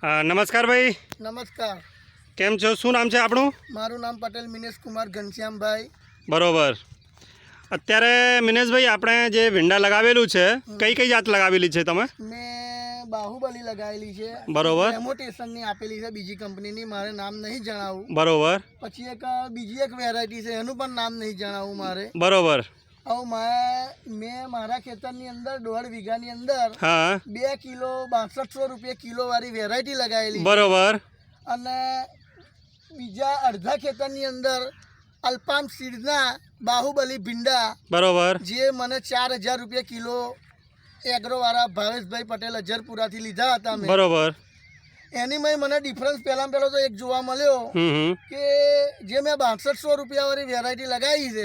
નમસ્કાર ભાઈ. નમસ્કાર. કેમ છો? શું નામ છે આપણું? મારું નામ પટેલ મિનેશ કુમાર ઘનશ્યામભાઈ. બરોબર. અત્યારે મિનેશભાઈ આપણે જે ભીંડા લગાવેલું છે કઈ કઈ જાત લગાવેલી છે તમે? મેં બાહુબલી લગાવેલી છે. બરોબર. ડેમોટેશનની આપેલી છે બીજી કંપનીની, મારે નામ નહીં જણાવું. બરોબર. પછી બીજી એક વેરાયટી છે એનું પણ નામ નહીં જણાવું મારે. બરોબર. હવે મેં મારા ખેતરની અંદર 1.5 વીઘાની અંદર હા 2 કિલો 6200 રૂપિયા કિલો વાળી વેરાયટી લગાવેલી. બરોબર. અને બીજા અડધા ખેતરની અંદર અલ્પામ સીડના બાહુબલી ભીંડા, બરોબર, જે મને 4000 રૂપિયા કિલો એગ્રોવાળા ભાવેશભાઈ પટેલ અજરપુરાથી લીધા હતા મેં. બરોબર. એની મને ડિફરન્સ પહેલાં તો એક જોવા મળ્યો કે જે મેં 6200 રૂપિયા વાળી વેરાયટી લગાવી છે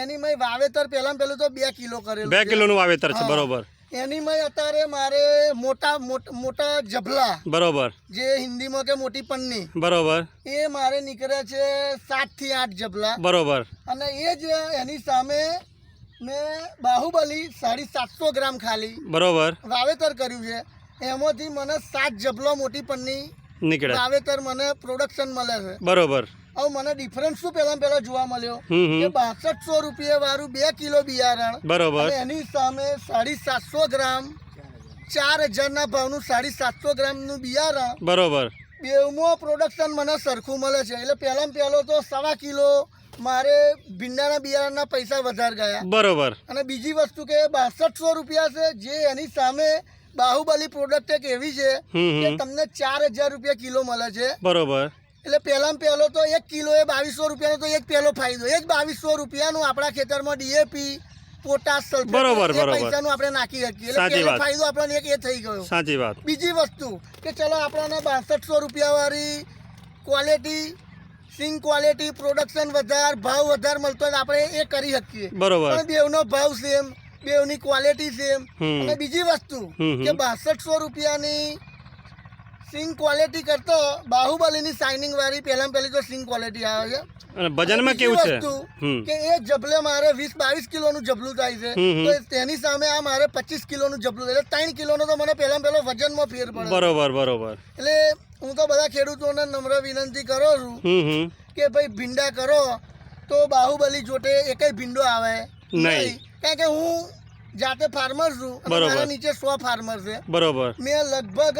એની વાવેતર પહેલું તો 2 કિલો કરેલું. 2 કિલોનું વાવેતર છે. બરોબર. એની અત્યારે મારે મોટા જબલા, બરોબર, જે હિન્દીમાં કે મોટી પન્ની, બરોબર, એ મારે નીકળે છે 7 થી 8 જબલા. બરોબર. અને એ જ એની સામે મેં બાહુબલી 750 ગ્રામ ખાલી બરોબર વાવેતર કર્યું છે. એમાંથી મને 7 જબલો મોટી પન્ની નીકળે વાવેતર મને પ્રોડક્શન મળે છે. બરોબર. હવે મને ડિફરન્સ શું પહેલા જોવા મળ્યો કે 6200 રૂપિયા વાળું 2 કિલો બિયારણ, બરોબર, એની સામે 750 ગ્રામ 4000 ના ભાવનું 750 ગ્રામનું બિયારણ, બરોબર, બેવમાં પ્રોડક્શન મને સરખું મળે છે. એટલે પહેલો તો 1.25 કિલો મારે ભીંડાના બિયારણના પૈસા વધારે ગયા. બરોબર. અને બીજી વસ્તુ કે 6200 રૂપિયા છે, જે એની સામે બાહુબલી પ્રોડક્ટ એક એવી છે કે તમને 4000 રૂપિયા કિલો મળે છે. બરોબર. એટલે પહેલો તો 1 કિલો એ 2200 રૂપિયાનો તો એક પહેલો ફાયદો. એક 2200 રૂપિયાનું આપણા ખેતરમાં ડીએપી, પોટાશ, સલ્ફેટ એ પૈસાનું આપણે નાખી શકીએ. એટલે પહેલો ફાયદો આપણને એક એ થઈ ગયો. સાચી વાત. બીજી વસ્તુ કે ચલો આપણને 6200 રૂપિયા વાળી ક્વોલિટી, સિંગ ક્વોલિટી, પ્રોડક્શન વધારે, ભાવ વધારે મળતો હોય આપણે એ કરી શકીએ. બરોબર. પણ બેવનો ભાવ સેમ, બેવની ક્વોલિટી સેમ. અને બીજી વસ્તુ કે 6200 રૂપિયાની સિંગ ક્વોલિટી કરતો બાહુબલીની શાઇનિંગ વાળી પહેલી તો સિંગ ક્વોલિટી આવે છે. અને વજનમાં કેવું છે કે એ જબલે મારે 20-22 કિલોનું જબલું થાય છે, તો તેની સામે આ મારે 25 કિલોનું જબલું થાય. એટલે 3 કિલોનો તો મને પહેલો વજનમાં ફેર પડે. બરોબર, બરોબર. એટલે હું તો બધા ખેડૂતોને નમ્ર વિનંતી કરું છું કે ભાઈ ભીંડા કરો તો બાહુબલી જોટે એકય ભીંડો આવે નહીં. કારણ કે હું જાતે ફાર્મર છું, મારા નીચે 100 ફાર્મર છે. બરોબર. મેં લગભગ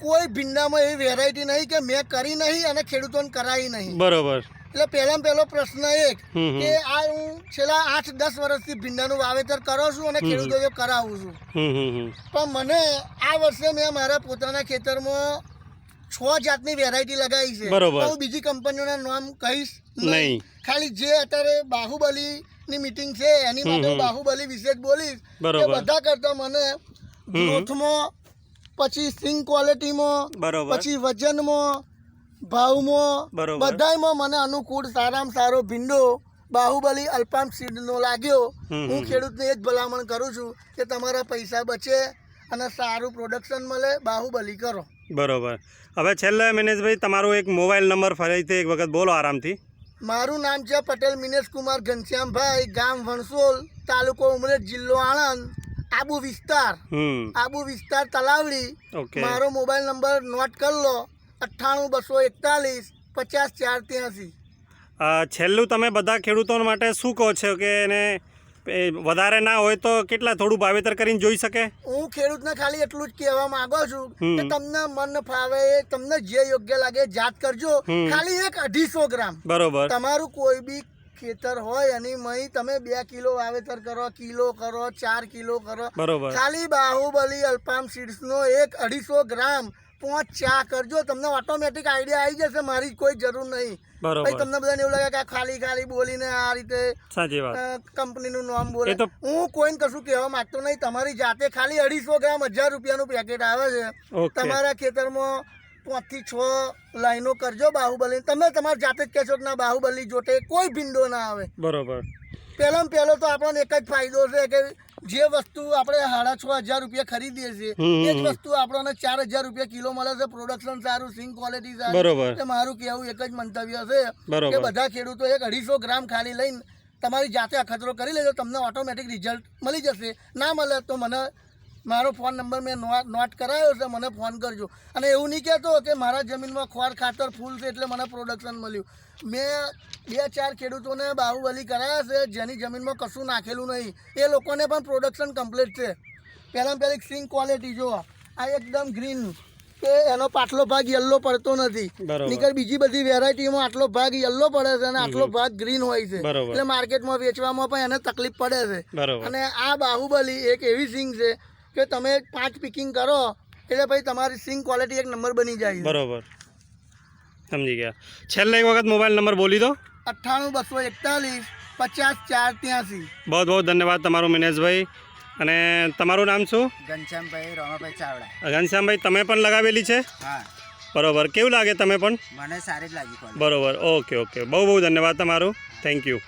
કોઈ ભીંડામાં એવી વેરાયટી નહીં કે મેં કરી નહીં અને ખેડૂતોને કરાવી નહીં. બરોબર. એટલે પહેલો પ્રશ્ન એક કે આ હું છેલ્લા 8-10 વર્ષથી ભીંડાનું વાવેતર કરું છું અને ખેડૂતો કરાવું છું. પણ મને આ વર્ષે મેં મારા પોતાના ખેતરમાં 6 જાતની વેરાયટી લગાવી છે. બરોબર. હું બીજી કંપનીઓના નામ કહીશ નહીં. ખાલી જે અત્યારે બાહુબલીની મીટિંગ છે એની માટે બાહુબલી વિશે જ બોલીશ. કે બધા કરતા મને ગ્રોથમાં, પછી સિંગ ક્વોલિટીમાં, પછી વજનમાં, ભાવમાં, બધાયમાં મને અનુકૂળ સારામાં સારો ભીંડો બાહુબલી અલ્પામ સીડનો લાગ્યો. હું ખેડૂતને એ જ ભલામણ કરું છું કે તમારા પૈસા બચે અને સારું પ્રોડક્શન મળે, બાહુબલી કરો. બરોબર. હવે છેલ્લે મિનેશભાઈ તમારો એક મોબાઈલ નંબર ફરીથી એક વખત બોલો આરામથી. મારું નામ છે પટેલ મિનેશ કુમાર ઘનશ્યામભાઈ, ગામ વણસોલ, તાલુકો ઉમરેઠ, જિલ્લો આણંદ, આબુ વિસ્તાર તલાવડી. મારો મોબાઈલ નંબર નોટ કરી લો, 98 241 50 483. છેલ્લું તમે બધા ખેડૂતો માટે શું કહો છો કે એને વધારે ના હોય તો કેટલા થોડું વાવેતર કરીને જોઈ શકે? હું ખેડૂતને ખાલી એટલું જ કહેવા માંગુ છું કે તમને મન ફાવે, તમને જે યોગ્ય લાગે જાત કરજો. ખાલી 1-250 ગ્રામ. બરોબર. તમારું કોઈ બી ખેતર હોય એની મહી તમે 2 કિલો વાવેતર કરો, કિલો કરો, 4 કિલો કરો. બરોબર. ખાલી બાહુબલી અલ્પામ સીડ્સનો 1-250 ગ્રામ 5 ચા કરજો, તમને ઓટોમેટિક આઈડિયા આવી જશે. મારી કોઈ જરૂર નહીં. ભાઈ તમને બધાને એવું લાગે કે ખાલી બોલીને આ રીતે કંપનીનું નામ બોલે. હું કોઈને કશું કહેવા માંગતો નહીં. તમારી જાતે ખાલી 250 ગ્રામ 1000 રૂપિયાનું પેકેટ આવે છે. તમારા ખેતરમાં 5 થી 6 લાઈનો કરજો બાહુબલી. તમે તમારી જાતે જ કહેશો કે ના બાહુબલી જોટે કોઈ ભીંડો ના આવે. બરોબર. પહેલો તો આપણને એક જ ફાયદો છે કે જે વસ્તુ આપણે 6500 રૂપિયા ખરીદીએ છીએ એ જ વસ્તુ આપણને 4000 રૂપિયા કિલો મળે છે. પ્રોડક્શન સારું, સિંગ ક્વોલિટી સારી. બરોબર. મારું કહેવું એક જ મંતવ્ય છે કે બધા ખેડૂતો 1-250 ગ્રામ ખાલી લઈને તમારી જાતે અખતરો કરી લેજો, તમને ઓટોમેટિક રિઝલ્ટ મળી જશે. ના મળે તો મને મારો ફોન નંબર મેં નોટ કરાયો છે, મને ફોન કરજો. અને એવું નહીં કહેતો કે મારા જમીનમાં ખોર ખાતર ફૂલ છે એટલે મને પ્રોડક્શન મળ્યું. મેં 2-4 ખેડૂતોને બાહુબલી કરાયા છે જેની જમીનમાં કશું નાખેલું નહીં, એ લોકોને પણ પ્રોડક્શન કમ્પ્લીટ છે. પહેલાં પહેલી સિંગ ક્વોલિટી જો આ એકદમ ગ્રીન, કે એનો પાટલો ભાગ યલો પડતો નથી. નીકળ બીજી બધી વેરાયટીમાં આટલો ભાગ યલો પડે છે અને આટલો ભાગ ગ્રીન હોય છે, એટલે માર્કેટમાં વેચવામાં પણ એને તકલીફ પડે છે. અને આ બાહુબલી એક એવી સિંગ છે કે તમે 5 પિકિંગ કરો એટલે ભાઈ તમારી સિંગ ક્વોલિટી એક નંબર બની જાય. બરોબર, સમજી ગયા. છેલ્લે એક વખત મોબાઈલ નંબર બોલી દો. 98 241 50 483. બહુ બહુ ધન્યવાદ તમારો મિનેશભાઈ. અને તમારું નામ શું? ઘનશ્યામભાઈ રોમાભાઈ ચાવડા. ઘનશ્યામભાઈ, તમે પણ લગાવેલી છે? હા. બરોબર, કેવું લાગે તમે પણ? મને સારી જ લાગી. બરોબર, ઓકે ઓકે, બહુ બહુ ધન્યવાદ તમારું, થેન્ક યુ.